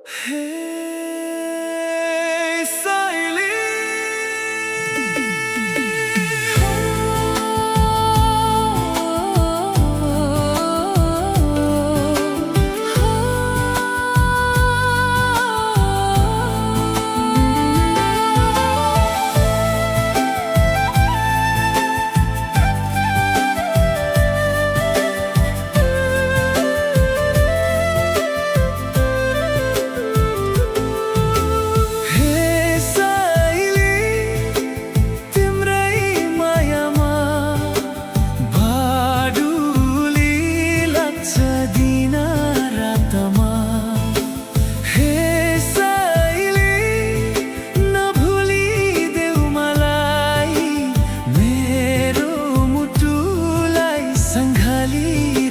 Hey, Siley.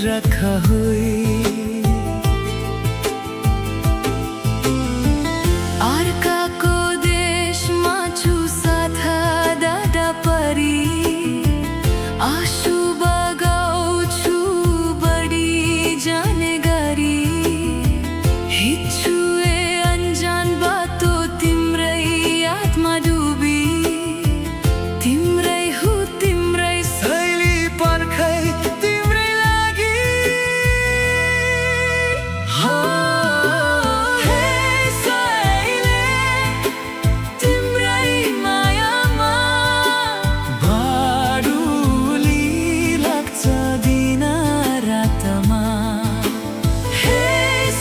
रखा हुई अर्काको देशमा छु साथा दादा परी आँसु बगाउँछु बढी जाने गरी हिँड्छु ए अन्जान बाटो तिम्रै यादमा डुबी तिम्रै हु तिम्रै सैली पर्खै तिम्रै लागि हे सैले तिम्रै मायामा बाडुली लाग्छ दिन रातमा हे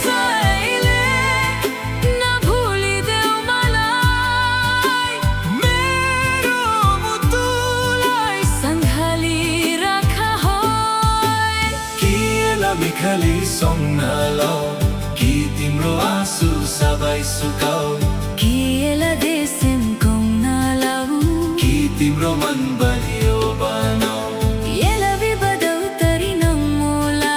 सैले नभुलिदेऊ मलाई मेरो मुटुलाई सँगाली राख होय मिखली सङ्गलो कि तिम्रो आँसु सबै सुकाऊ किएला देशम कौनालाऊ कि तिम्रो मन बलियो बनाऊ एला विबदौ तरी नमोला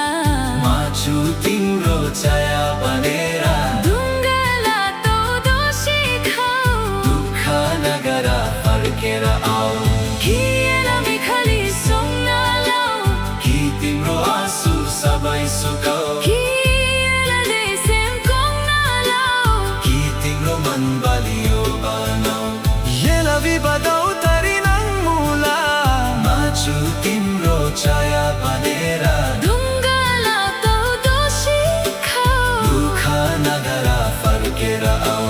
माछु तिम्रो छाया बनेर ढुङ्गाला तो दोषी खाऊ दुःख नगर फर्केर आऊ किएला मिखली सङ्गालाऊ कि तिम्रो आँसु सबै सुकाऊ किएला देशम कौनालाऊ कि तिम्रो मन बलियो बनाऊ येला विबदौ तरी नमोला माछु तिम्रो छाया बनेर ढुङ्गाला तो दोषी खाऊ दुःख नगर फर्केर आऊ